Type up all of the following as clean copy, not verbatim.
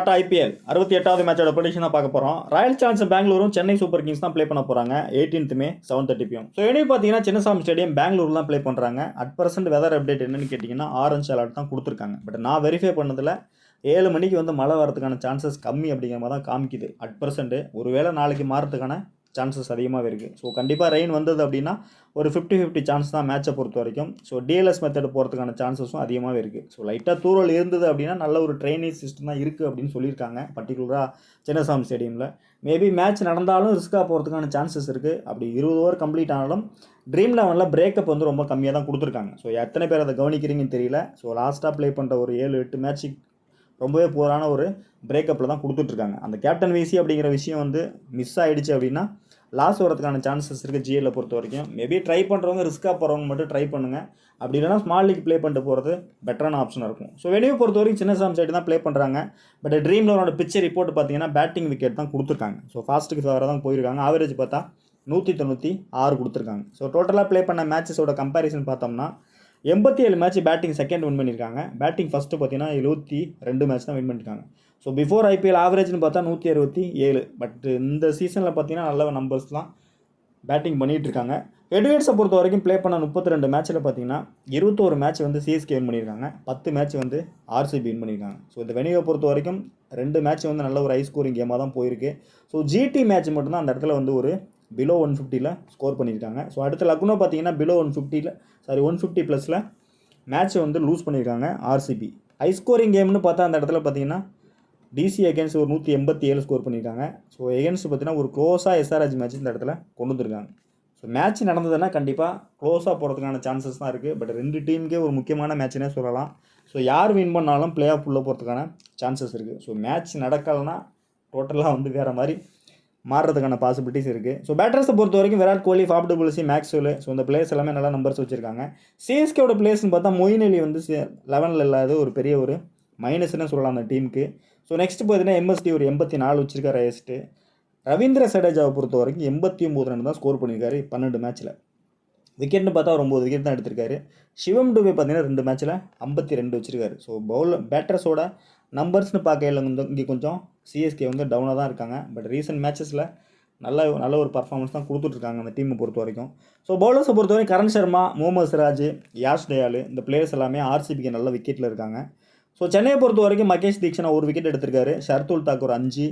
Start IPL 68வது மேட்சோட prediction தான் பார்க்க போகிறோம். ராயல் சேலஞ்சர்ஸ் பெங்களூரும் சென்னை சூப்பர் கிங்ஸ் தான் ப்ளே பண்ண போகிறாங்க 18th May 7:30 PM. ஸோ இனி பார்த்தீங்கன்னா சின்னசாமி ஸ்டேடியம் பெங்களூர்லாம் ப்ளே பண்ணுறாங்க. அட் பர்சன்ட் வெதர் அப்டேட் என்னன்னு கேட்டிங்கன்னா ஆரஞ்ச் அலர்ட் தான் கொடுத்துருக்காங்க. பட் நான் வெரிஃபை பண்ணதில் 7 மணிக்கு வந்து மழை வரதுக்கான சான்சஸ் கம்மி அப்படிங்கிற மாதிரி தான் காமிக்குது அட் பர்சன்ட். ஒருவேளை நாளைக்கு மாறதுக்கான சான்சஸ் அதிகமாகவே இருக்குது. ஸோ கண்டிப்பாக ரெயின் வந்தது அப்படின்னா ஒரு 50-50 சான்ஸ் தான் மேட்சை பொறுத்த வரைக்கும். ஸோ டிஎல்எஸ் மெத்தட் போகிறதுக்கான சான்சஸும் அதிகமாகவே இருக்குது. ஸோ லைட்டாக தூரல் இருந்தது அப்படின்னா நல்ல ஒரு ட்ரைனிங் சிஸ்டம் தான் இருக்குது அப்படின்னு சொல்லியிருக்காங்க பர்டிகுலராக சின்னசாமி ஸ்டேடியமில். மேபி மேட்ச் நடந்தாலும் ரிஸ்க்காக போகிறதுக்கான சான்சஸ் இருக்குது. அப்படி 20 ஓவர் கம்ப்ளீட் ஆனாலும் ட்ரீம் லெவனில் பிரேக்கப் வந்து ரொம்ப கம்மியாக தான் கொடுத்துருக்காங்க. ஸோ எத்தனை பேர் அதை கவனிக்கிறீங்கன்னு தெரியல. ஸோ லாஸ்ட்டாக ப்ளே பண்ணுற ஒரு 7-8 மேட்ச்சு ரொம்பவே போரான ஒரு பிரேக்கப்பில் தான் கொடுத்துட்ருக்காங்க. அந்த கேப்டன் விசி அப்படிங்கிற விஷயம் வந்து மிஸ் ஆகிடுச்சு அப்படின்னா லாஸ் வரதுக்கான சான்சஸ் இருக்குது ஜிஎல்லை பொறுத்த வரைக்கும். மேபி ட்ரை பண்ணுறவங்க ரிஸ்க்காக போகிறவங்க மட்டும் ட்ரை பண்ணுங்கள். அப்படி இல்லைனா ஸ்மால் லீக் ப்ளே பண்ணிட்டு போகிறது பெட்டரான ஆப்ஷனாக இருக்கும். ஸோ வெளியே பொறுத்த வரைக்கும் சின்னசாமி சைடு தான் ப்ளே பண்ணுறாங்க. பட் ட்ரீம் லெவனோட பிச்சர் ரிப்போர்ட் பார்த்தீங்கன்னா பேட்டிங் விக்கெட் தான் கொடுத்துருக்காங்க. ஸோ ஃபாஸ்ட்டுக்கு ஃபேவராக தான் போயிருக்காங்க. ஆவரேஜ் பார்த்தா 196 கொடுத்துருக்காங்க. ஸோ டோட்டலாக ப்ளே பண்ண மேட்சஸோட கம்பேரிசன் பார்த்தோம்னா 87 மேட்ச் பேட்டிங் செகண்ட் வின் பண்ணியிருக்காங்க. பேட்டிங் ஃபஸ்ட்டு பார்த்தீங்கன்னா 72 மேட்ச் தான் வின் பண்ணியிருக்காங்க. ஸோ பிஃபோர் ஐபிஎல் ஆவரேஜ்னு பார்த்தா 167. பட் இந்த சீசனில் பார்த்தீங்கன்னா நல்ல நம்பர்ஸ் தான் பேட்டிங் பண்ணிகிட்டு இருக்காங்க. ஹெட்வேட்ஸை பொறுத்த வரைக்கும் ப்ளே பண்ண 32 மேட்ச்சில் பார்த்தீங்கன்னா 21 மேட்ச் வந்து சிஎஸ்கே வின் பண்ணியிருக்காங்க. 10 மேட்ச் வந்து ஆர்சிபி வின் பண்ணியிருக்காங்க. ஸோ இந்த வெனியூவை பொறுத்த வரைக்கும் 2 மேட்ச் வந்து நல்ல ஒரு ஹை ஸ்கோரிங் கேமாக தான் போயிருக்கு. ஸோ ஜிடி மேட்ச் மட்டும்தான் அந்த இடத்துல வந்து ஒரு பிலோ 150 ஸ்கோர் பண்ணியிருக்காங்க. ஸோ அடுத்த லக்னோ பார்த்தீங்கன்னா பிலோ 150+ மேட்ச்சை வந்து லூஸ் பண்ணியிருக்காங்க ஆர்சிபி. ஹை ஸ்கோரிங் கேம்னு பார்த்தா அந்த இடத்துல பார்த்தீங்கன்னா டிசி அகேன்ஸ்ட் ஒரு 187 ஸ்கோர் பண்ணியிருக்காங்க. ஸோ எகேன்ஸ்ட் பார்த்தீங்கன்னா ஒரு க்ளோஸாக எஸ்ஆர்ஹெச் மேட்ச் இந்த இடத்துல கொண்டு வந்துருக்காங்க. ஸோ மேட்ச் நடந்ததுன்னா கண்டிப்பாக க்ளோஸாக போகிறதுக்கான சான்சஸ் தான் இருக்குது. பட் 2 டீமுக்கே ஒரு முக்கியமான மேட்ச்னே சொல்லலாம். ஸோ யார் வின் பண்ணாலும் பிளே ஆஃப் உள்ளே போகிறதுக்கான சான்சஸ் இருக்குது. ஸோ மேட்ச் நடக்கலைன்னா டோட்டலாக வந்து வேறு மாதிரி மாறுறதுக்கான பாசிபிலிட்டிஸ் இருக்குது. ஸோ பேட்டர்ஸை பொறுத்த வரைக்கும் Virat Kohli, Faf du Plessis, Maxwell, so இந்த பிளேயர்ஸ் எல்லாமே நல்லா நம்பர்ஸ் வச்சுருக்காங்க. சிஎஸ்கேவோட பிளேயர்ஸ்னு பார்த்தா மொயின் அலி வந்து 11 இல்லாத ஒரு பெரிய ஒரு மைனஸ்ன்னு சொல்லலாம் அந்த டீமுக்கு. ஸோ நெக்ஸ்ட் பார்த்தீங்கன்னா எம்எஸ்டி ஒரு 84 வச்சிருக்காரு ஹையஸ்ட்டு. ரவீந்திர ஜடேஜாவை பொறுத்த வரைக்கும் 89 ரன் தான் ஸ்கோர் பண்ணியிருக்காரு 12 மேட்ச்சில். விக்கெட்னு பார்த்தா ஒரு 9 விக்கெட் தான் எடுத்திருக்காரு. சிவம் டுபே பார்த்தீங்கன்னா 2 மேட்ச்சில் 52 வச்சிருக்காரு. ஸோ பேட்டர்ஸோட நம்பர்ஸ்னு பார்க்கையில் இங்கே கொஞ்சம் சிஎஸ்கே வந்து டவுனாக தான் இருக்காங்க. பட் ரீசெண்ட் மேட்சஸில் நல்ல ஒரு பர்ஃபார்மன்ஸ் தான் கொடுத்துட்ருக்காங்க அந்த டீமை பொறுத்த வரைக்கும். ஸோ பவுலர்ஸை பொறுத்த வரைக்கும் கரண் சர்மா, முகமது சிராஜ், யாஷ் தயால் இந்த பிளேயர்ஸ் எல்லாமே ஆர்சிபிக்கு நல்ல விக்கெட்டில் இருக்காங்க. ஸோ சென்னையை பொறுத்த வரைக்கும் மகேஷ் தீக்ஷனா ஒரு விக்கெட் எடுத்திருக்காரு. ஷர்துல் தாக்கூர் 5,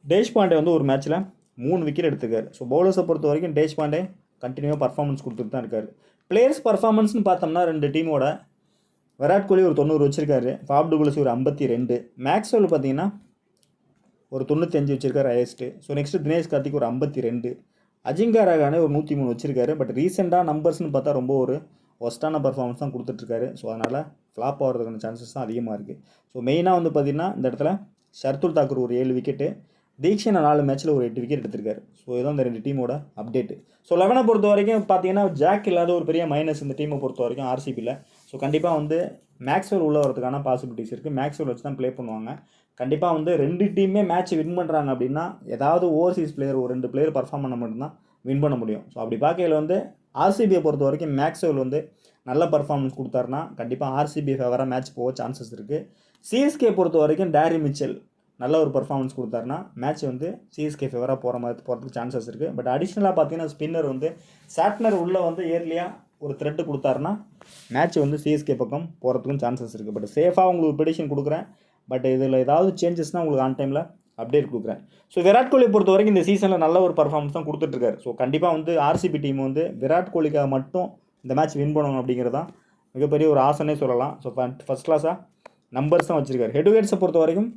தேஷ்பாண்டே வந்து ஒரு மேட்ச்சில் 3 விக்கெட் எடுத்திருக்காரு. ஸோ பவுலர்ஸை பொறுத்த வரைக்கும் தேஷ்பாண்டே கண்டினியூவாக பர்ஃபார்மன்ஸ் கொடுத்துட்டு தான் இருக்காரு. பிளேயர்ஸ் பர்ஃபார்மன்ஸ்னு பார்த்தோம்னா 2 டீமோட விராட் கோலி ஒரு 90 வச்சிருக்காரு. ஃபாப் டு பிளஸி ஒரு 52. மேக்ஸ்வெல் பார்த்தீங்கன்னா ஒரு 95 வச்சிருக்காரு highest. So next Dinesh Karthik ஒரு 52. அஜிங்கா ரஹானே ஒரு 103 வச்சிருக்காரு. பட் ரீசெண்டாக நம்பர்ஸ்னு பார்த்தா ரொம்ப ஒரு ஒஸ்ட்டான பர்ஃபார்மன்ஸ் தான் கொடுத்துட்ருக்காரு. ஸோ அதனால் ஃப்ளாப் ஆகிறதுக்கான சான்சஸ் தான் அதிகமாக இருக்குது. ஸோ மெயினாக வந்து பார்த்திங்கன்னா இந்த இடத்துல ஷர்துல் தாக்கூர் ஒரு 7 விக்கெட்டு, தீக்ஷனா 4 மேட்ச்சில் ஒரு 8 விக்கெட் எடுத்திருக்காரு. ஸோ இதுதான் இந்த 2 டீமோட அப்டேட்டு. ஸோ 11 பொறுத்த வரைக்கும் பார்த்தீங்கன்னா ஜாக் இல்லாத ஒரு பெரிய மைனஸ் இந்த டீமை பொறுத்த வரைக்கும் ஆர்சிபியில். ஸோ கண்டிப்பாக வந்து மேக்ஸ்வெல் உள்ள வரதுக்கான பாசிபிலிட்டிஸ் இருக்குது. மேக்ஸ்வெல் வச்சு தான் ப்ளே பண்ணுவாங்க. கண்டிப்பாக வந்து 2 டீமே மேட்ச் வின் பண்ணுறாங்க அப்படின்னா ஏதாவது ஓவர்சீஸ் பிளேயர் ஒரு 2 பிளேயர் பர்ஃபார்ம் பண்ண மட்டும்தான் வின் பண்ண முடியும். ஸோ அப்படி பார்க்கையில் வந்து ஆர்சிபியை பொறுத்த வரைக்கும் மேக்ஸ்வெல் வந்து நல்ல பர்ஃபார்மன்ஸ் கொடுத்தாருன்னா கண்டிப்பாக ஆர்சிபி ஃபேவராக மேட்ச் போக சான்சஸ் இருக்குது. சிஎஸ்கே பொறுத்த வரைக்கும் டேரி மிச்சல் நல்ல ஒரு பர்ஃபார்மன்ஸ் கொடுத்தாருன்னா மேட்ச் வந்து சிஎஸ்கே ஃபேவராக போகிறதுக்கு சான்சஸ் இருக்குது. பட் அடிஷ்னலாக பார்த்தீங்கன்னா ஸ்பின்னர் வந்து சாட்னர் உள்ளே வந்து ஏர்லியாக ஒரு த்ரெட்டு கொடுத்தாருன்னா மேட்ச் வந்து சிஎஸ்கே பக்கம் போகிறதுக்கும் சான்சஸ் இருக்குது. பட் சேஃபாக உங்களுக்கு ப்ரெடிக்ஷன் கொடுக்குறேன். பட் இதில் ஏதாவது சேஞ்சஸ்னால் உங்களுக்கு ஆன் டைமில் அப்டேட் கொடுக்குறேன். ஸோ விராட் கோலி பொறுத்த வரைக்கும் இந்த சீசனில் நல்ல ஒரு பர்ஃபார்மன்ஸ் தான் கொடுத்துட்ருக்காரு. ஸோ கண்டிப்பாக வந்து ஆர்சிபி டீம் வந்து விராட் கோலிக்காக மட்டும் இந்த மேட்ச் வின் பண்ணணும் அப்படிங்கிறது தான் மிகப்பெரிய ஒரு ஆசனே சொல்லலாம். ஸோ ஃபஸ்ட் கிளாஸாக நம்பர்ஸ் தான் வச்சுருக்காரு. ஹெட்வேட்ஸை பொறுத்த வரைக்கும்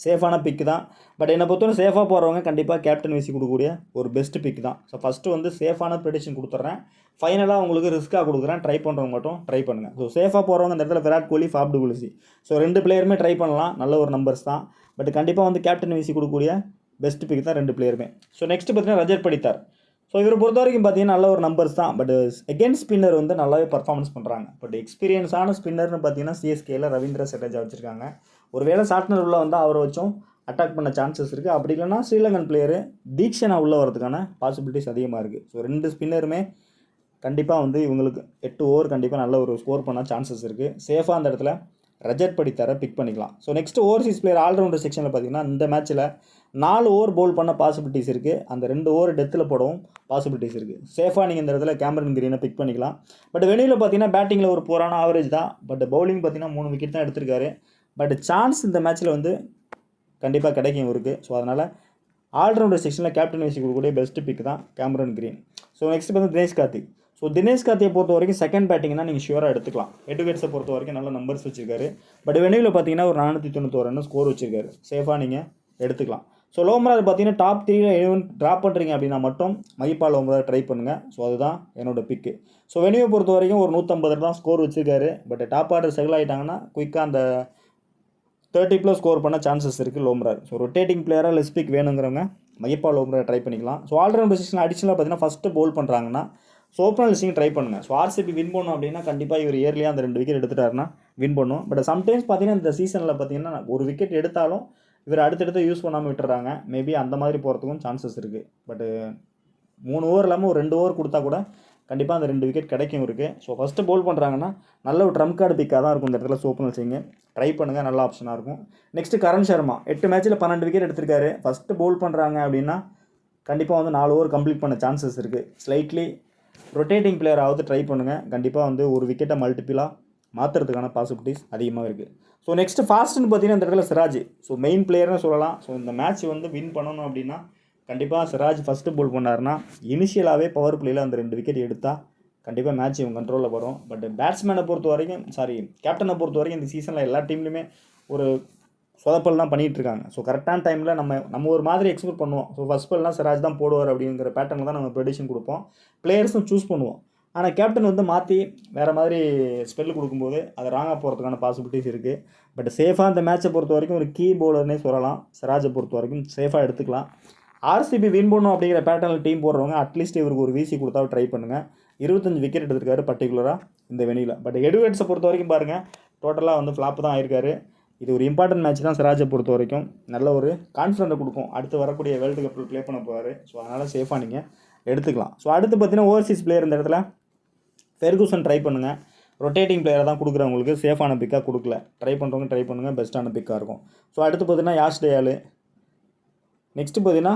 சேஃபான பிக்கு தான். பட் என்னை பொறுத்தவரை சேஃபாக போகிறவங்க கண்டிப்பாக கேப்டன் விசி கொடுக்கக்கூடிய ஒரு பெஸ்ட் பிக் தான். ஸோ ஃபஸ்ட்டு வந்து சேஃபான ப்ரெடிக்ஷன் கொடுத்துட்றேன். ஃபைனலாக உங்களுக்கு ரிஸ்க்காக கொடுக்குறேன். ட்ரை பண்ணுறவங்க மட்டும் ட்ரை பண்ணுங்கள். ஸோ சேஃபாக போகிறவங்க இந்த இடத்துல Virat Kohli, Faf du Plessis, so 2 பிளேயருமே ட்ரை பண்ணலாம். நல்ல ஒரு நம்பர்ஸ் தான். பட் கண்டிப்பாக வந்து கேப்டன் விசி கொடுக்கக்கூடிய பெஸ்ட் பிக் தான் 2 பிளேயருமே. ஸோ நெக்ஸ்ட் பார்த்தீங்கன்னா ரஜத் படித்தார். ஸோ இவரை பொறுத்த வரைக்கும் பார்த்தீங்கன்னா நல்ல ஒரு நம்பர்ஸ் தான். பட் அகேன்ஸ்ட் ஸ்பின்னர் வந்து நல்லாவே பர்ஃபார்மன்ஸ் பண்ணுறாங்க. பட் எக்ஸ்பீரியன்ஸான ஸ்பின்னர்னு பார்த்தீங்கன்னா சிஎஸ்கேயில் ரவீந்திர ஜடேஜா வச்சுருக்காங்க. ஒருவேளை சாட்னர் உள்ள வந்து அவரை வச்சும் அட்டாக் பண்ண சான்சஸ் இருக்குது. அப்படி இல்லைனா ஸ்ரீலங்கன் பிளேயரு தீக்ஷனா உள்ளே வரதுக்கான பாசிபிலிட்டிஸ் அதிகமாக இருக்குது. ஸோ 2 ஸ்பின்னருமே கண்டிப்பாக வந்து இவங்களுக்கு 8 ஓவர் கண்டிப்பாக நல்ல ஒரு ஸ்கோர் பண்ண சான்சஸ் இருக்குது. சேஃபாக அந்த இடத்துல ரஜத் படித்தாரை பிக் பண்ணிக்கலாம். So next overseas player allrounder செக்ஷனில் பார்த்தீங்கன்னா இந்த மேட்ச்சில் 4 ஓவர் பவுல் பண்ண பாசிபிலிட்டிஸ் இருக்குது. அந்த 2 ஓவர் டெத்தில் போடவும் பாசிபிலிட்டிஸ் இருக்குது. சேஃபாக நீங்கள் இந்த இடத்துல கேமரன் கிரீனை பிக் பண்ணிக்கலாம். பட் வெளியில் பார்த்தீங்கன்னா பேட்டிங்கில் ஒரு போரான ஆவரேஜ் தான். பட் பவுலிங் பார்த்தீங்கன்னா 3 விக்கெட் தான் எடுத்திருக்காரு. பட் சான்ஸ் இந்த மேட்ச்சில் வந்து கண்டிப்பாக கிடைக்கும் இருக்குது. ஸோ அதனால் ஆல்ரவுண்டர் செக்ஷனில் கேப்டன் வைஸ் கொடுக்கக்கூடிய பெஸ்ட் பிக் தான் கேமரன் கிரீன். ஸோ நெக்ஸ்ட் வந்து தினேஷ் கார்த்திக். ஸோ தினேஷ் கார்த்தியை பொறுத்த வரைக்கும் செகண்ட் பேட்டிங்னா நீங்கள் ஷியூராக எடுத்துக்கலாம். விக்கெட்ஸை பொறுத்த வரைக்கும் நல்ல நம்பர்ஸ் வச்சிருக்காரு. பட் வெனியூவில் பார்த்தீங்கன்னா ஒரு 491 ரன் ஸ்கோர் வச்சிருக்காரு. சேஃபாக நீங்கள் எடுத்துக்கலாம். ஸோ லோம்ரார் பார்த்தீங்கன்னா டாப் 3ல எவன் ட்ராப் பண்ணுறீங்க அப்படின்னா மட்டும் மகிபால் லோம்ரார் ட்ரை பண்ணுங்கள். ஸோ அதுதான் என்னோட பிக்கு. ஸோ வெனியூவை பொறுத்த வரைக்கும் ஒரு 150 தான் ஸ்கோர் வச்சிருக்காரு. பட் டாப் ஆர்டர் செட்டில் ஆகிட்டாங்கன்னா குயிக்காக அந்த 30+ ஸ்கோர் பண்ண சான்சஸ் இருக்குது லோம்ரார். ஸோ ரொட்டேட்டிங் பிளேயராக லெஸ் பிக் வேணுங்கிறவங்க மகிபால் லோம்ரார் ட்ரை பண்ணிக்கலாம். ஸோ ஆல்ரவுண்டர் செக்ஷன் அடிஷனலாக பார்த்தீங்கன்னா ஃபஸ்ட்டு பவுல் பண்ணுறாங்கன்னா ஸோ ஓப்பனர் லிஸ்டிங் ட்ரை பண்ணுங்கள். ஸோ ஆர்சிபி வின் பண்ணணும் அப்படின்னா கண்டிப்பாக இவர் இயர்லியாக அந்த 2 விக்கெட் எடுத்துட்டாருன்னா வின் பண்ணும். பட் சம்டைம்ஸ் பார்த்தீங்கன்னா இந்த சீசனில் பார்த்தீங்கன்னா ஒரு விக்கெட் எடுத்தாலும் இவர் அடுத்தடுத்து யூஸ் பண்ணாமல் விட்டுறாங்க. மேபி அந்த மாதிரி போகிறதுக்கும் சான்சஸ் இருக்குது. பட்டு 3 ஓவர் இல்லாமல் ஒரு 2 ஓவர் கொடுத்தா கூட கண்டிப்பாக அந்த 2 விக்கெட் கிடைக்கும் இருக்குது. ஸோ ஃபஸ்ட்டு பவுல் பண்ணுறாங்கன்னா நல்ல ஒரு ட்ரம்ப் கார்டு பிக்காக தான் இருக்கும் இந்த இடத்துல. ஓப்பனர் லிஸ்டிங் ட்ரை பண்ணுங்கள், நல்ல ஆப்ஷனாக இருக்கும். நெக்ஸ்ட்டு கரண் சர்மா 8 மேட்ச்சில் 12 விக்கெட் எடுத்திருக்காரு. ஃபஸ்ட்டு பவுல் பண்ணுறாங்க அப்படின்னா கண்டிப்பாக வந்து 4 ஓவர் கம்ப்ளீட் பண்ண சான்சஸ் இருக்குது. ஸ்லைட்லி ரொட்டேட்டிங் பிளேயராவது ட்ரை பண்ணுங்கள். கண்டிப்பாக வந்து ஒரு விக்கெட்டை மல்டிபிளாக மாற்றுறதுக்கான பாசிபிலிட்டிஸ் அதிகமாக இருக்குது. ஸோ நெக்ஸ்ட் ஃபாஸ்ட்டுன்னு பார்த்தீங்கன்னா இந்த இடத்துல சிராஜ். ஸோ மெயின் பிளேயர்னு சொல்லலாம். ஸோ இந்த மேட்ச் வந்து வின் பண்ணணும் அப்படின்னா கண்டிப்பாக சிராஜ் ஃபஸ்ட்டு பவுல் பண்ணாருன்னா இனிஷியலாகவே பவர் பிளேயில் அந்த 2 விக்கெட் எடுத்தால் கண்டிப்பாக மேட்ச் இவங்க கண்ட்ரோலில் வரும். பட் பேட்ஸ்மேனை பொறுத்த வரைக்கும் கேப்டனை பொறுத்த வரைக்கும் இந்த சீசனில் எல்லா டீம்லையுமே ஒரு சொதப்பல் தான் பண்ணிகிட்டு இருக்காங்க. ஸோ கரெக்டான டைமில் நம்ம ஒரு மாதிரி எக்ஸ்பெக்ட் பண்ணுவோம். ஸோ ஃபஸ்ட் பால்லாம் சிராஜ் தான் போடுவார் அப்படிங்கிற பேட்டர்னில் தான் நம்ம ப்ரெடிக்ஷன் கொடுப்போம். பிளேயர்ஸும் சூஸ் பண்ணுவோம். ஆனால் கேப்டன் வந்து மாற்றி வேறு மாதிரி ஸ்பெல் கொடுக்கும்போது அது ராங்காக போகிறதுக்கான பாசிபிலிட்டிஸ் இருக்குது. பட் சேஃபாக இந்த மேட்சை பொறுத்த வரைக்கும் ஒரு கீ பவுலர்னே சொல்லலாம். சிராஜை பொறுத்த வரைக்கும் சேஃபாக எடுத்துக்கலாம். ஆர்சிபி வின் பண்ணும் அப்படிங்கிற பேட்டர்னில் டீம் போடுறவங்க அட்லீஸ்ட் இவருக்கு ஒரு வீசி கொடுத்தா ட்ரை பண்ணுங்கள். 25 விக்கெட் எடுத்திருக்காரு பர்டிகுலராக இந்த வெனியில். பட் எட்வர்ட்ஸை பொறுத்த வரைக்கும் பாருங்கள் டோட்டலாக வந்து ஃப்ளாப் தான் ஆயிருக்காரு. இது ஒரு இம்பார்ட்டன்ட் மேட்ச் தான். சிராஜை பொறுத்த வரைக்கும் நல்ல ஒரு கான்ஃபிடென்ட்டை கொடுக்கும். அடுத்து வரக்கூடிய வேர்ல்டு கப்பில் ப்ளே பண்ண போவார். ஸோ அதனால் சேஃபாக நீங்கள் எடுத்துக்கலாம். ஸோ அடுத்து பார்த்தீங்கன்னா ஓவர்சீஸ் பிளேயர் இந்த இடத்துல ஃபெர்குசன் ட்ரை பண்ணுங்கள். ரொட்டேட்டிங் பிளேயரை தான் கொடுக்குறவங்களுக்கு சேஃபான பிக்காக கொடுக்கல. ட்ரை பண்ணுறவங்க ட்ரை பண்ணுங்கள், பெஸ்ட்டான பிக்காக இருக்கும். ஸோ அடுத்து பார்த்தீங்கன்னா யாஷ் தயால். நெக்ஸ்ட்டு பார்த்தீங்கன்னா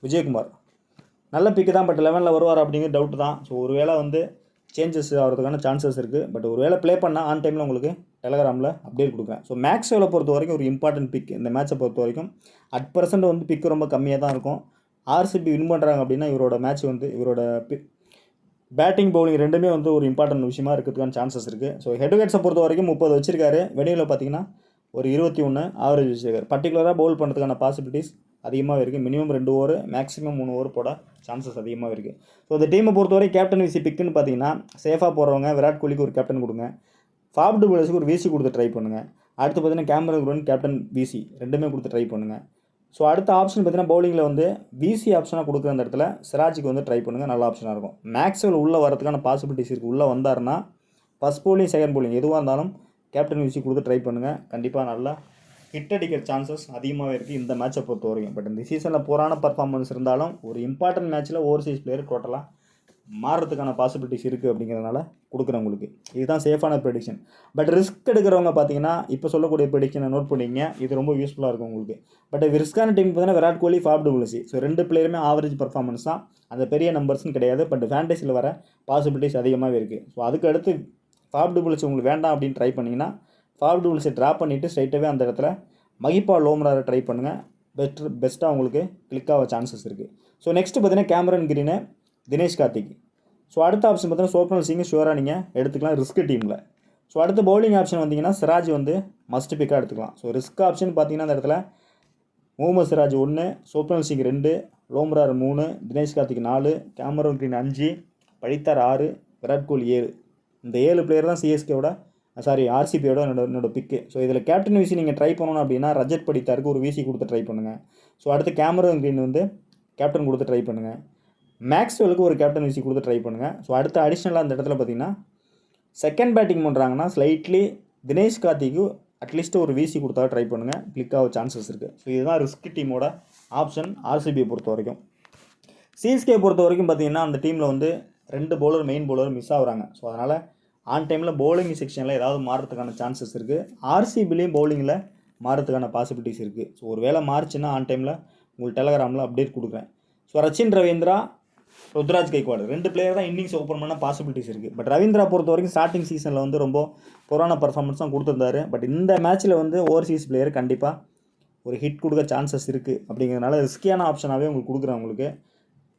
விஜயகுமார். நல்ல பிக்கு தான். பட் 11ல் வருவார் அப்படிங்கிற டவுட் தான். ஸோ ஒரு வேளை வந்து சேஞ்சஸ் ஆகிறதுக்கான சான்சஸ் இருக்குது. பட் ஒரு வேளை ப்ளே பண்ணால் ஆன் டைமில் உங்களுக்கு டெலகிராமில் அப்டேட் கொடுக்குறேன். ஸோ மேக்ஸ்வெலை பொறுத்த வரைக்கும் ஒரு இம்பார்ட்டன்ட் பிக் இந்த மேட்சை பொறுத்த வரைக்கும் அட் பர்சன்ட் வந்து பிக்கு ரொம்ப கம்மியாக தான் இருக்கும். ஆர்சிபி வின் பண்ணுறாங்க அப்படின்னா இவரோட மேட்ச் வந்து இவரோட பேட்டிங் பவுலிங் ரெண்டுமே வந்து ஒரு இம்பார்ட்டன்ட் விஷயமா இருக்கிறதுக்கான சான்சஸ் இருக்குது. ஸோ ஹெட்விக்கெட்ஸை பொறுத்த வரைக்கும் 30 வச்சிருக்காரு. வெனியில் பார்த்தீங்கன்னா ஒரு 21 ஆவரேஜ் வச்சிருக்காரு. பர்டிகுலராக பவுல் பண்ணுறதுக்கான பாசிபிலிட்டிஸ் அதிகமாக இருக்குது. மினிமம் 2 ஓவர் மேக்ஸிமம் 3 ஓவர் போட சான்சஸ் அதிகமாக இருக்குது. ஸோ இந்த டீமை பொறுத்தவரை கேப்டன் விசி பிக்குன்னு பார்த்தீங்கன்னா சேஃபாக போகிறவங்க விராட் கோலிக்கு ஒரு கேப்டன் கொடுங்க. ஃபாப் டு பாலர்ஸுக்கு ஒரு விசி கொடுத்து ட்ரை பண்ணுங்கள். அடுத்து பார்த்தீங்கன்னா கேமரன் கிரீன் கேப்டன் விசி ரெண்டுமே கொடுத்து ட்ரை பண்ணுங்கள். ஸோ அடுத்த ஆப்ஷன் பார்த்தீங்கன்னா பவுலிங்கில் வந்து விசி ஆப்ஷனாக கொடுக்குற அந்த இடத்துல சிராஜுக்கு வந்து ட்ரை பண்ணுங்கள், நல்ல ஆப்ஷனாக இருக்கும். மேக்ஸ்வெல் உள்ளே வரதுக்கான பாசிபிலிட்டிஸ் இருக்குது. உள்ளே வந்தாருன்னா ஃபஸ்ட் பவுலிங் செகண்ட் பவுலிங் எதுவாக இருந்தாலும் கேப்டன் விசி கொடுத்து ட்ரை பண்ணுங்கள். கண்டிப்பாக நல்லா ஹிட் அடிக்கிற சான்சஸ் அதிகமாகவே இருக்குது இந்த மேட்சை பொறுத்த வரைக்கும். பட் இந்த சீசனில் போரான பர்ஃபார்மன்ஸ் இருந்தாலும் ஒரு இம்பார்ட்டன்ட் மேட்ச்சில் ஓவர்சீஸ் பிளேயர் டோட்டலாக மாறுறதுக்கான பாசிபிலிட்டிஸ் இருக்குது அப்படிங்கிறதுனால கொடுக்குறேன் உங்களுக்கு. இதுதான் சேஃபான ப்ரெடிக்ஷன். பட் ரிஸ்க் எடுக்கிறவங்க பார்த்தீங்கன்னா இப்போ சொல்லக்கூடிய ப்ரெடிக்ஷனை நோட் பண்ணிங்க. இது ரொம்ப யூஸ்ஃபுல்லாக இருக்கும் உங்களுக்கு. பட் ரிஸ்க்கான டீம் பார்த்தீங்கன்னா Virat Kohli, Faf du bowlers. So 2 பிளேயருமே ஆவரேஜ் பர்ஃபார்மன்ஸ் தான். அந்த பெரிய நம்பர்ஸ்னு கிடையாது. பட் ஃபேண்டஸியில் வர பாசிபிலிட்டிஸ் அதிகமாகவே இருக்குது. ஸோ அதுக்கு அடுத்து ஃபாப் டு பாலர்ஸ் உங்களுக்கு வேண்டாம் அப்படின்னு ட்ரை பண்ணிங்கன்னா ஃபாப் டு பாலர்ஸை ட்ராப் பண்ணிவிட்டு ஸ்ட்ரைட்டாகவே அந்த இடத்துல மகிபால் லோம்ராரை ட்ரை பண்ணுங்கள். பெஸ்ட்டாக உங்களுக்கு கிளிக் ஆக சான்சஸ் இருக்குது. ஸோ நெக்ஸ்ட்டு பார்த்தீங்கன்னா Cameron green, Dinesh Karthik. So அடுத்த ஆப்ஷன் பார்த்தீங்கன்னா சோப்னல் சிங் ஷுவராக நீங்கள் எடுத்துக்கலாம் ரிஸ்க் டீமில். ஸோ அடுத்த பவுலிங் ஆப்ஷன் வந்தீங்கன்னா சிராஜ் வந்து மஸ்ட் பிக்காக எடுத்துக்கலாம். ஸோ ரிஸ்க் ஆப்ஷன் பார்த்தீங்கன்னா அந்த இடத்துல முகமது சிராஜ் 1, சோப்னல் சிங் 2, லோம்ரார் 3, தினேஷ் கார்த்திக் 4, கேமரன் கிரீன் 5, படித்தார் 6, விராட் கோலி 7. இந்த 7 பிளேயர் தான் சிஎஸ்கேவோட ஆர்சிபியோட என்னோட பிக்கு. ஸோ இதில் கேப்டன் விசி நீங்கள் ட்ரை பண்ணணும் அப்படின்னா ரஜத் படித்தாருக்கு ஒரு விசி கொடுத்து ட்ரை பண்ணுங்கள். ஸோ அடுத்து கேமரன் கிரீன் வந்து கேப்டன் கொடுத்து ட்ரை பண்ணுங்கள். மேக்ஸ்வெலுக்கு ஒரு கேப்டன் விசி கொடுத்து ட்ரை பண்ணுங்கள். ஸோ அடுத்து அடிஷ்னலாக அந்த இடத்துல பார்த்தீங்கன்னா செகண்ட் பேட்டிங் பண்ணுறாங்கன்னா ஸ்லைட்லி தினேஷ் கார்த்திக்கு அட்லீஸ்ட் ஒரு விசி கொடுத்தா ட்ரை பண்ணுங்கள், கிளிக் ஆக சான்சஸ் இருக்குது. ஸோ இதுதான் ரிஸ்க் டீமோட ஆப்ஷன் ஆர்சிபியை பொறுத்த வரைக்கும். சிஎஸ்கே பொறுத்த வரைக்கும் பார்த்தீங்கன்னா அந்த டீமில் வந்து 2 பவுலர் மெயின் பவுலர் மிஸ் ஆகுறாங்க. ஸோ அதனால் ஆன் டைமில் பவுலிங் செக்ஷனில் ஏதாவது மாறுறதுக்கான சான்சஸ் இருக்குது. ஆர்சிபிலையும் பவுலிங்கில் மாறுறதுக்கான பாசிபிலிட்டிஸ் இருக்குது. ஸோ ஒரு வேளை மாறுச்சுன்னா ஆன் டைமில் உங்களுக்கு டெலகிராமில் அப்டேட் கொடுக்குறேன். ஸோ ரச்சின் ரவீந்திரா, ருத்ராஜ் கைக்வாடு 2 பிளேயர் தான் இன்னிங்ஸ் ஓப்பன் பண்ண பாசிபிலிட்டிஸ் இருக்குது. பட் ரவீந்திரா பொறுத்த வரைக்கும் ஸ்டார்டிங் சீசனில் வந்து ரொம்ப புரான பர்ஃபார்மன்ஸ் தான் கொடுத்துருந்தாரு. பட் இந்த மேட்ச்சில் வந்து ஓவர்சீஸ் பிளேயர் கண்டிப்பாக ஒரு ஹிட் கொடுக்க சான்சஸ் இருக்குது. அப்படிங்கிறதுனால ரிஸ்கியான ஆப்ஷனாகவே உங்களுக்கு கொடுக்குறேன். உங்களுக்கு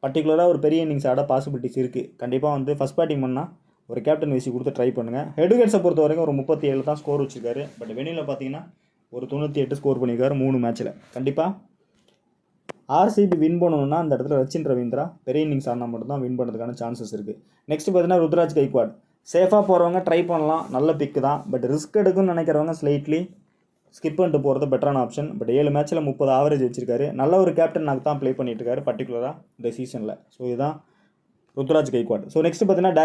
பர்டிகுலராக ஒரு பெரிய இன்னிங்ஸ் ஆட பாசிபிலிட்டிஸ் இருக்குது. கண்டிப்பாக வந்து ஃபஸ்ட் பேட்டிங் பண்ணால் ஒரு கேப்டன் விசி கொடுத்து ட்ரை பண்ணுங்கள். ஹெட்விகேட்ஸை பொறுத்த வரைக்கும் ஒரு 37 தான் ஸ்கோர் வச்சுருக்காரு. பட் வெனியில் பார்த்தீங்கன்னா ஒரு 98 ஸ்கோர் பண்ணியிருக்காரு 3 மேட்ச்சில். கண்டிப்பாக ஆர்சிபி வின் பண்ணணும்னா அந்த இடத்துல ரச்சின் ரவீந்திரா பெரிய இன்னிங்ஸ் ஆனால் மட்டும்தான் வின் பண்ணுறதுக்கான சான்சஸ் இருக்குது. நெக்ஸ்ட் பார்த்தீங்கன்னா ருத்ராஜ் கைக்வாட். சேஃபாக போகிறவங்க ட்ரை பண்ணலாம், நல்ல பிக்கு தான். பட் ரிஸ்க் எடுக்குன்னு நினைக்கிறவங்க ஸ்லைட்லி ஸ்கிப் பண்ணிட்டு போகிறது பெட்டரான ஆப்ஷன். பட் 7 மேட்ச்சில் 30 ஆவரேஜ் வச்சிருக்காரு. நல்ல ஒரு கேப்டன் நாக்கு தான் ப்ளே பண்ணிட்டு இருக்காரு பர்டிகுலராக இந்த சீசனில். ஸோ இதுதான் ருத்ராஜ் கைக்வாட். ஸோ நெக்ஸ்ட் பார்த்தீங்கன்னா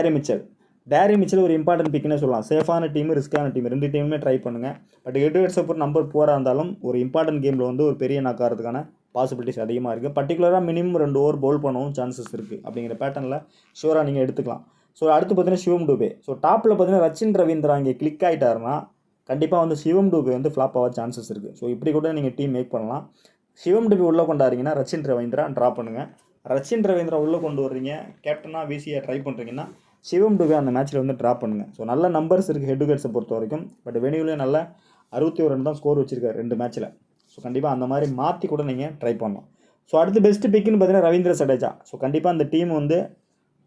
டேரி மிச்சல் ஒரு இம்பார்ட்டன்ட் பிக்னே சொல்லலாம். சேஃபான டீம், ரிஸ்க்கான டீம், 2 டீமுமே ட்ரை பண்ணுங்கள். பட் ஹெட்விகேட்ஸை பொறுத்த நம்பர் 4 இருந்தாலும் ஒரு இம்பார்ட்டன்ட் கேமில் வந்து ஒரு பெரிய நாக்காகிறதுக்கான பாசிபிலிட்டிஸ் அதிகமாக இருக்குது. பர்டிகுலராக மினிமம் 2 ஓவர் பவுல் பண்ணவும் சான்சஸ் இருக்குது. அப்படிங்கிற பேட்டர்னில் ஷூராக நீங்கள் எடுத்துக்கலாம். ஸோ அடுத்து பார்த்தீங்கன்னா சிவம் டூபே. ஸோ டாப்பில் பார்த்தீங்கன்னா ரச்சின் ரவீந்திரா இங்கே கிளிக் ஆகிட்டாருன்னா கண்டிப்பாக வந்து சிவம் டூபே வந்து ஃப்ளாப் ஆக சான்சஸ் இருக்குது. ஸோ இப்படி கூட நீங்கள் டீம் மேக் பண்ணலாம். சிவம் டூபே உள்ளே கொண்டாடுறீங்கன்னா ரச்சின் ரவீந்திரா ட்ரா பண்ணுங்கள். ரச்சின் ரவீந்திரா உள்ளே கொண்டு வர்றீங்க, கேப்டனாக விசியை ட்ரை பண்ணுறீங்கன்னா சிவம் டூபே அந்த மேட்ச்சில் வந்து ட்ரா பண்ணுங்கள். ஸோ நல்ல நம்பர்ஸ் இருக்குது ஹெட்விகேட்ஸை பொறுத்த வரைக்கும். பட் வெனியூலேயே நல்ல 61 ரன் தான் ஸ்கோர் வச்சிருக்காரு 2 மேட்ச்சில். ஸோ கண்டிப்பாக அந்த மாதிரி மாற்றி கூட நீங்கள் ட்ரை பண்ணலாம். ஸோ அடுத்து பெஸ்ட்டு பிக்குன்னு பார்த்தீங்கன்னா ரவீந்திர ஜடேஜா. ஸோ கண்டிப்பாக அந்த டீம் வந்து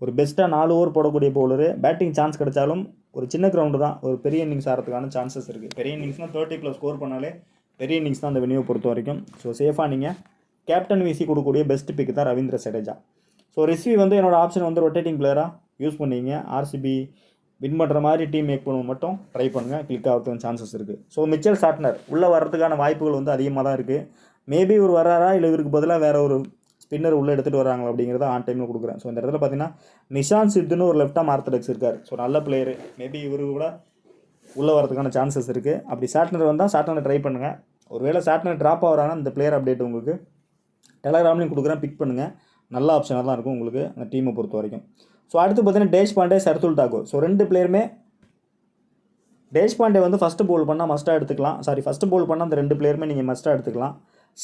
ஒரு பெஸ்ட்டாக 4 ஓவர் போடக்கூடிய பவுலரு. பேட்டிங் சான்ஸ் கிடைச்சாலும் ஒரு சின்ன கிரவுண்டு தான், ஒரு பெரிய இன்னிங்ஸ் ஆகிறதுக்கான சான்சஸ் இருக்குது. பெரிய இன்னிங்ஸ்னால் 30+ ஸ்கோர் பண்ணாலே பெரிய இன்னிங்ஸ் தான் அந்த வெனியூவை பொறுத்த வரைக்கும். ஸோ சேஃபாக நீங்கள் கேப்டன் விசி கொடுக்கக்கூடிய பெஸ்ட் பிக்கு தான் ரவீந்திர ஜடேஜா. ஸோ ரிஸ்வி வந்து என்னோடய ஆப்ஷன் வந்து ரொட்டேட்டிங் பிளேயராக யூஸ் பண்ணிங்க. ஆர்சிபி வின் பண்ணுற மாதிரி டீம் மேக் பண்ண மட்டும் ட்ரை பண்ணுங்கள், கிளிக் ஆகிறதுக்கு சான்சஸ் இருக்குது. ஸோ மிச்சல் சாட்னர் உள்ளே வர்றதுக்கான வாய்ப்புகள் வந்து அதிகமாக தான் இருக்குது. மேபி ஒரு வராரா இல்லை இவருக்கு பதிலாக வேறு ஒரு ஸ்பின்னர் உள்ளே எடுத்துகிட்டு வராங்களா அப்படிங்கிறத ஆன் டைமில் கொடுக்குறேன். ஸோ இந்த இடத்துல பார்த்தீங்கன்னா நிஷாந்த் சித்துன்னு ஒரு லெஃப்ட் ஆர்ம் ஆர்த்தடாக்ஸ் இருக்கார். ஸோ நல்ல பிளேயரு, மேபி இவரு கூட உள்ளே வரதுக்கான சான்சஸ் இருக்குது. அப்படி சாட்னர் வந்தால் சாட்னர் ட்ரை பண்ணுங்கள். ஒருவேளை சாட்னர் ட்ராப் ஆகிறாங்கன்னா இந்த பிளேயர் அப்டேட் உங்களுக்கு டெலகிராம்லையும் கொடுக்குறேன், பிக் பண்ணுங்கள். நல்ல ஆப்ஷனாக தான் இருக்கும் உங்களுக்கு அந்த டீமை பொறுத்த வரைக்கும். ஸோ அடுத்து பார்த்தீங்கன்னா தேஷ்பாண்டே, சர்துல் தாக்கூர். ஸோ 2 பிளேயருமே தேஷ்பாண்டே வந்து ஃபஸ்ட்டு பவுல் பண்ணால் மஸ்ட்டாக எடுத்துக்கலாம். ஃபஸ்ட்டு பவுல் பண்ணால் அந்த 2 பிளேயருமே நீங்கள் மஸ்ட்டாக எடுத்துக்கலாம்.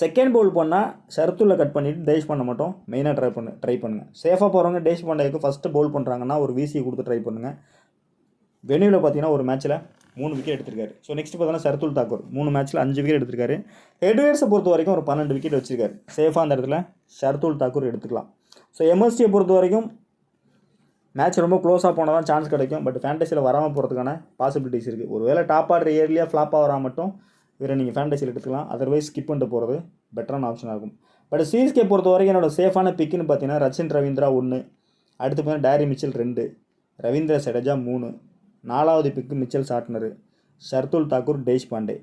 செகண்ட் பவுல் பண்ணால் ஷர்துல்லை கட் பண்ணிவிட்டு தேஷ்பாண்டே மட்டும் மெயினாக ட்ரை பண்ணுங்கள். சேஃபாக போகிறவங்க தேஷ்பாண்டேக்கு ஃபஸ்ட்டு பவுல் பண்ணுறாங்கன்னா ஒரு விசி கொடுத்து ட்ரை பண்ணுங்கள். வெனியூவில் பார்த்தீங்கன்னா ஒரு மேட்ச்சில் 3 விக்கெட் எடுத்திருக்காரு. ஸோ நெக்ஸ்ட் பார்த்தீங்கன்னா சர்துல் தாக்கூர் 3 மேட்ச்சில் 5 விக்கெட் எடுத்திருக்காரு. ஹெட்விகேட்ஸை பொறுத்த வரைக்கும் ஒரு 12 விக்கெட் வச்சிருக்காரு. சேஃபாக அந்த இடத்துல சர்துல் தாக்கூர் எடுத்துக்கலாம். ஸோ எம்எஸ்டியை பொறுத்த வரைக்கும் மேட்ச் ரொம்ப க்ளோஸாக போனால் தான் சான்ஸ் கிடைக்கும். பட் ஃபேண்டசியில் வராமல் போகிறதுக்கான பாசிபிலிட்டிஸ் இருக்குது. ஒரு வேளை டாப் ஆர்டர் இயர்லியாக ஃப்ளாப் ஆகிறா மட்டும் வேறு நீங்கள் ஃபேண்டசியில் எடுத்துக்கலாம். அதர்வைஸ் ஸ்கிப் பண்ணிட்டு போகிறது பெட்டரான ஆப்ஷனாக இருக்கும். பட் சிஎஸ்கே பொறுத்த வரைக்கும் என்னோட சேஃபான பிக்குன்னு பார்த்தீங்கன்னா ரச்சின் ரவீந்திரா 1, அடுத்து பார்த்தீங்கன்னா டேரி மிச்சல் 2, ரவீந்திர ஜடேஜா 3, 4வது பிக்கு Mitchell Santner, Shardul Thakur, Deshpande.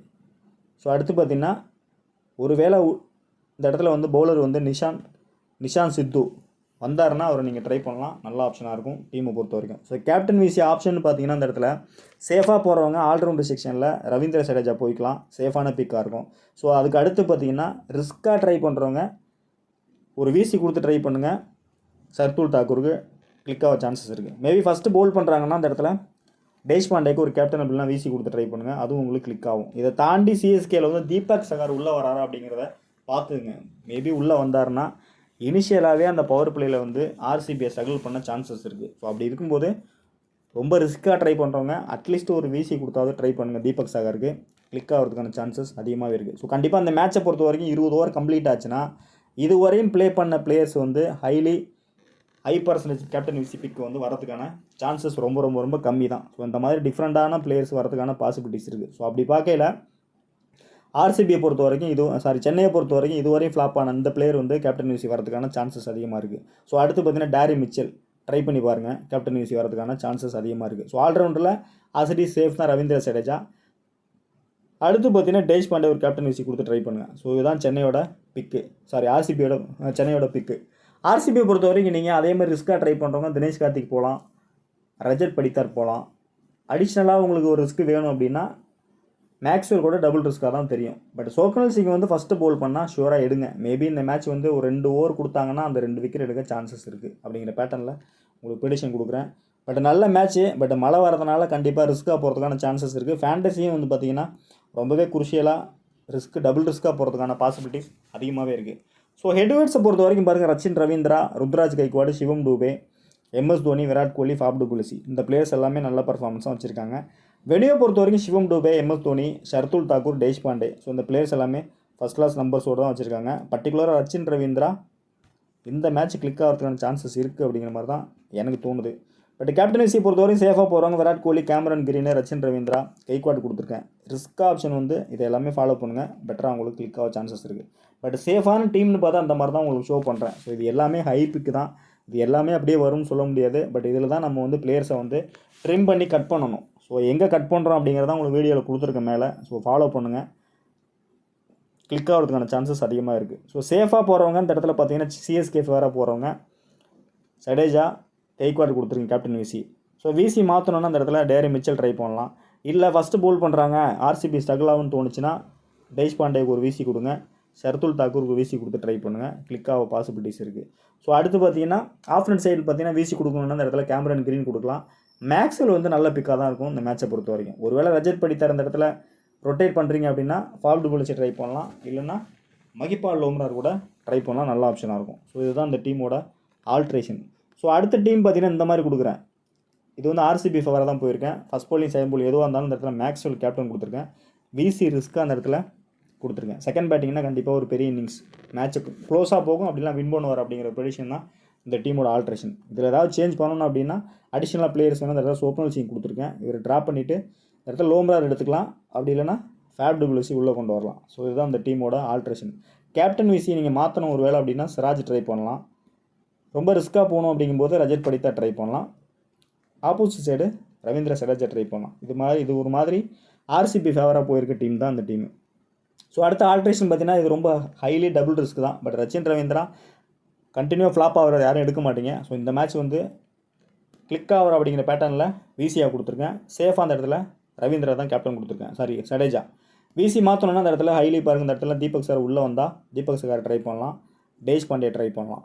So அடுத்து பார்த்தீங்கன்னா ஒரு வேளை இந்த இடத்துல வந்து பவுலர் வந்து நிஷாந்த் சித்து வந்தாருன்னா அவரை நீங்கள் ட்ரை பண்ணலாம், நல்ல ஆப்ஷனாக இருக்கும் டீமை பொறுத்த வரைக்கும். ஸோ கேப்டன் விசி ஆப்ஷன் பார்த்தீங்கன்னா இந்த இடத்துல சேஃபாக போகிறவங்க ஆல்ரவுண்டர் செக்ஷனில் ரவீந்திர ஜடேஜா போய்க்கலாம், சேஃபான பிக்காக இருக்கும். ஸோ அதுக்கு அடுத்து பார்த்தீங்கன்னா ரிஸ்க்காக ட்ரை பண்ணுறவங்க ஒரு விசி கொடுத்து ட்ரை பண்ணுங்கள். சர்துல் தாக்கூருக்கு கிளிக் ஆக சான்சஸ் இருக்குது. மேபி ஃபஸ்ட்டு பவுல் பண்ணுறாங்கன்னா அந்த இடத்துல தேஷ்பாண்டேக்கு ஒரு கேப்டன் அப்படின்னா விசி கொடுத்து ட்ரை பண்ணுங்கள், அதுவும் உங்களுக்கு கிளிக் ஆகும். இதை தாண்டி சிஎஸ்கேல வந்து தீபக் சகார் உள்ளே வராரா அப்படிங்கிறத பார்த்துங்க. மேபி உள்ளே வந்தாருன்னா இனிஷியலாகவே அந்த பவர் பிளேயில் வந்து ஆர்சிபியை ஸ்ட்ரகிள் பண்ண சான்சஸ் இருக்குது. ஸோ அப்படி இருக்கும்போது ரொம்ப ரிஸ்க்காக ட்ரை பண்ணுறவங்க அட்லீஸ்ட் ஒரு விசி கொடுத்தாவது ட்ரை பண்ணுங்கள். தீபக் சகாருக்கு கிளிக் ஆகிறதுக்கான சான்சஸ் அதிகமாகவே இருக்குது. ஸோ கண்டிப்பாக அந்த மேட்சை பொறுத்த வரைக்கும் 20 ஓவர் கம்ப்ளீட் ஆச்சுன்னா இதுவரையும் ப்ளே பண்ண பிளேயர்ஸ் வந்து ஹை பர்சன்டேஜ் கேப்டன் விசி பிக்கு வந்து வரதுக்கான சான்சஸ் ரொம்ப ரொம்ப ரொம்ப கம்மி தான். ஸோ இந்த மாதிரி டிஃப்ரெண்ட்டான பிளேயர்ஸ் வரதுக்கான பாசிபிலிட்டிஸ் இருக்குது. ஸோ அப்படி பார்க்கையில் ஆர்சிபியை பொறுத்த வரைக்கும் சென்னையை பொறுத்த வரைக்கும் இதுவரையும் ஃப்ளாப் ஆன இந்த பிளேயர் வந்து கேப்டன் விசி வரதுக்கான சான்சஸ் அதிகமாக இருக்குது. ஸோ அடுத்து பார்த்தீங்கன்னா டேரி மிச்சல் ட்ரை பண்ணி பாருங்கள், கேப்டன் விசி வரதுக்கான சான்சஸ் அதிகமாக இருக்குது. ஸோ ஆல்ரவுண்டரில் ஆசிடி சேஃப் தான் ரவீந்திர ஜடேஜா. அடுத்து பார்த்தீங்கன்னா தேஷ்பாண்டே ஒரு கேப்டன் விசி கொடுத்து ட்ரை பண்ணுங்கள். ஸோ இதுதான் சென்னையோட பிக்கு. ஆர்சிபியை பொறுத்த வரைக்கும் நீங்கள் அதே மாதிரி ரிஸ்க்காக ட்ரை பண்ணுறவங்க தினேஷ் கார்த்திக் போகலாம், ரஜத் படித்தார் போகலாம். அடிஷ்னலாக உங்களுக்கு ஒரு ரிஸ்க் வேணும் அப்படின்னா மேக்ஸ்வெல் கூட டபுள் ரிஸ்க்காக தான் தெரியும். பட் சோக்கனல் சிங் வந்து ஃபஸ்ட்டு பவுல் பண்ணால் ஷூராக எடுங்க. மேபி இந்த மேட்ச் வந்து ஒரு 2 ஓவர் கொடுத்தாங்கன்னா அந்த 2 விக்கெட் எடுக்க சான்சஸ் இருக்குது. அப்படிங்கிற பேட்டர்னில் உங்களுக்கு ப்ரெடிக்ஷன் கொடுக்குறேன். பட் நல்ல மேட்ச்சு. பட் மழை வரதுனால கண்டிப்பாக ரிஸ்க்காக போகிறதுக்கான சான்சஸ் இருக்குது. ஃபேண்டஸியும் வந்து பார்த்திங்கன்னா ரொம்பவே குருஷியலாக டபுள் ரிஸ்க்காக போகிறதுக்கான பாசிபிலிட்டிஸ் அதிகமாகவே இருக்குது. ஸோ ஹெட்வேர்ட்ஸை பொறுத்த வரைக்கும் பாருங்கள், Rachin Ravindra, Ruturaj Gaikwad, Shivam Dube, MS Dhoni, Virat Kohli, Faf du Plessis இந்த பிளேயர்ஸ் எல்லாமே நல்ல பர்ஃபார்மன்ஸாக வச்சுருக்காங்க. வெளியே பொறுத்த வரைக்கும் சிவம் டூபே, எம்எஸ் தோனி, ஷர்துல் தாக்கூர், தேஷ்பாண்டே ஸோ இந்த பிளேயர்ஸ் எல்லாமே ஃபஸ்ட் கிளாஸ் நம்பர்ஸோடு தான் வச்சுருக்காங்க. பர்டிகுலராக ரச்சின் ரவீந்திரா இந்த மேட்ச் கிளிக் ஆகிறதுக்கான சான்சஸ் இருக்குது அப்படிங்கிற மாதிரி தான் எனக்கு தோணுது. பட் கேப்டன்சியை பொறுத்தவரைக்கும் சேஃபாக போகிறவங்க விராட் கோலி, கேமரன் கிரீனு, ரச்சின் ரவீந்திரா, கைக்வாட் கொடுத்துருக்கேன். ரிஸ்க் ஆப்ஷன் வந்து இதை எல்லாமே ஃபாலோ பண்ணுங்கள், பெட்டராக உங்களுக்கு கிளிக் ஆக சான்சஸ் இருக்குது. பட் சேஃபான டீம்னு பார்த்தா அந்த மாதிரி தான் உங்களுக்கு ஷோ பண்ணுறேன். ஸோ இது எல்லாமே ஹைப்புக்கு தான், இது எல்லாமே அப்படியே வரும்னு சொல்ல முடியாது. பட் இதில் தான் நம்ம வந்து பிளேயர்ஸை வந்து ட்ரிம் பண்ணி கட் பண்ணணும். ஸோ எங்கே கட் பண்ணுறோம் அப்படிங்கிறதான் உங்களுக்கு வீடியோவில் கொடுத்துருக்கேன் மேலே. ஸோ ஃபாலோ பண்ணுங்கள், கிளிக் ஆகிறதுக்கான சான்சஸ் அதிகமாக இருக்குது. ஸோ சேஃபாக போகிறவங்க இந்த இடத்துல பார்த்தீங்கன்னா சிஎஸ்கே ஃபேவராக போகிறவங்க சடேஜா, கைக்வாட் கொடுத்துருங்க கேப்டன் விசி. ஸோ விசி மாற்றணுன்னா அந்த இடத்துல டேரி மிச்சல் ட்ரை பண்ணலாம். இல்லை ஃபஸ்ட்டு போல் பண்ணுறாங்க ஆர்சிபி ஸ்ட்ரகிள் ஆகும்னு தோணுச்சுன்னா தேஷ்பாண்டேக்கு ஒரு விசி கொடுங்க, ஷர்துல் தாக்கூருக்கு விசி கொடுத்து ட்ரை பண்ணுங்கள், கிளிக் ஆக பாசிபிலிட்டிஸ் இருக்குது. ஸோ அடுத்து பார்த்தீங்கன்னா ஆஃப்னட் சைடு பார்த்தீங்கன்னா விசி கொடுக்கணுன்னா அந்த இடத்துல கேமரன் கிரீன் கொடுக்கலாம். மேக்ஸ்வெல் வந்து நல்ல பிக்காக தான் இருக்கும் இந்த மேட்சை பொறுத்த வரைக்கும். ஒருவேளை ரஜத் படித்தார் இந்த இடத்துல ரொட்டேட் பண்ணுறீங்க அப்படின்னா ஃபாப் டு புலிசி ட்ரை பண்ணலாம், இல்லைன்னா மகிபால் லோம்ரார் கூட ட்ரை பண்ணலாம், நல்ல ஆப்ஷனாக இருக்கும். ஸோ இதுதான் இந்த டீமோட ஆல்ட்ரேஷன். ஸோ அடுத்த டீம் பார்த்தீங்கன்னா இந்த மாதிரி கொடுக்குறேன். இது வந்து ஆர்சிபி ஃபேவராக தான் போயிருக்கேன். ஃபஸ்ட் போலிங் செகண்ட் போல் எதுவாக இருந்தாலும் இந்த இடத்துல மேக்ஸ்வெல் கேப்டன் கொடுத்துருக்கேன், விசி ரிஸ்க்காக அந்த இடத்துல கொடுத்துருக்கேன். செகண்ட் பேட்டிங்னா கண்டிப்பாக ஒரு பெரிய இன்னிங்ஸ் மேட்ச்சு க்ளோஸாக போகும், அப்படிலாம் வின் பண்ணுவார் அப்படிங்கிற ப்ரெடிஷன் தான் இந்த டீமோட ஆல்ட்ரேஷன். இதில் ஏதாவது சேஞ்ச் பண்ணணும் அப்படின்னா அடிஷனலாக பிளேயர்ஸ் வேணும். இந்த இடத்துல சோப்னல் சிங் கொடுத்துருக்கேன், இவர் ட்ராப் பண்ணிவிட்டு இந்த இடத்துல லோம்ரார் எடுத்துக்கலாம், அப்படி இல்லைனா ஃபாப் டு புலிசி உள்ளே கொண்டு வரலாம். ஸோ இதுதான் இந்த டீமோட ஆல்ட்ரேஷன். கேப்டன் விசி நீங்கள் மாற்றணும் ஒரு வேலை அப்படின்னா சிராஜ் ட்ரை பண்ணலாம். ரொம்ப ரிஸ்க்காக போகணும் அப்படிங்கும்போது ரஜத் படித்தா ட்ரை பண்ணலாம். Opposite side Ravindra Jadeja try பண்ணலாம். இது ஒரு மாதிரி ஆர்சிபி ஃபேவராக போயிருக்க டீம் தான் இந்த டீம். ஸோ அடுத்த ஆல்ட்ரேஷன் பார்த்தீங்கன்னா இது ரொம்ப ஹைலி டபுள் ரிஸ்க் தான். பட் ரச்சின் ரவீந்திரா கண்டினியூவாக ஃப்ளாப் ஆகிறது யாரும் எடுக்க மாட்டீங்க. ஸோ இந்த மேட்ச் வந்து கிளிக் ஆகிற அப்படிங்கிற பேட்டர்னில் விசியாக கொடுத்துருக்கேன். சேஃபாக அந்த இடத்துல ரவீந்திரா தான் கேப்டன் கொடுத்துருக்கேன், ஜடேஜா. விசி மாற்றணுன்னா அந்த இடத்துல ஹைலி பாருங்கள், இந்த இடத்துல தீபக் சார் உள்ளே வந்தால் தீபக் சார் ட்ரை பண்ணலாம், தேஷ்பாண்டே ட்ரை பண்ணலாம்.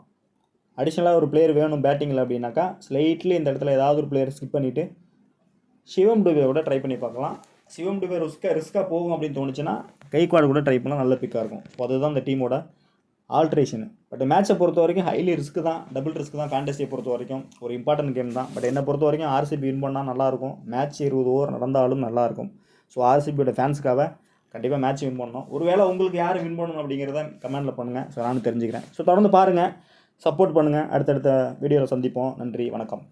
அடிஷ்னலாக ஒரு பிளேயர் வேணும் பேட்டிங்கில் அப்படின்னாக்கா ஸ்லைட்லி இந்த இடத்துல ஏதாவது ஒரு பிளேயர் ஸ்கிப் பண்ணிவிட்டு சிவம் டுபே கூட ட்ரை பண்ணி பார்க்கலாம். சிவம் டுபே ரிஸ்க்காக போகும் அப்படின்னு தோணுச்சுன்னா கைக்வாட் கூட ட்ரை பண்ணால் நல்ல பிக்காக இருக்கும். ஸோ அதுதான் இந்த டீமோட ஆல்ட்ரேஷன். பட் மேட்சை பொறுத்த வரைக்கும் ஹைலி ரிஸ்க் தான், டபுள் ரிஸ்க் தான். ஃபேண்டஸியை பொறுத்த வரைக்கும் ஒரு இம்பார்ட்டன்ட் கேம் தான். பட் என்னை பொறுத்த வரைக்கும் ஆர்சிபி வின் பண்ணால் நல்லாயிருக்கும். மேட்ச் 20 ஓவர் நடந்தாலும் நல்லாயிருக்கும். ஸோ ஆர்சிபியோட ஃபேன்ஸுக்காக கண்டிப்பாக மேட்ச் வின் பண்ணணும். ஒருவேளை உங்களுக்கு யார் வின் பண்ணணும் அப்படிங்கிறத கமெண்ட்டில் பண்ணுங்கள். ஸோ நானும் தெரிஞ்சுக்கிறேன். ஸோ தொடர்ந்து பாருங்கள், சப்போர்ட் பண்ணுங்கள். அடுத்தடுத்த வீடியோவில் சந்திப்போம். நன்றி, வணக்கம்.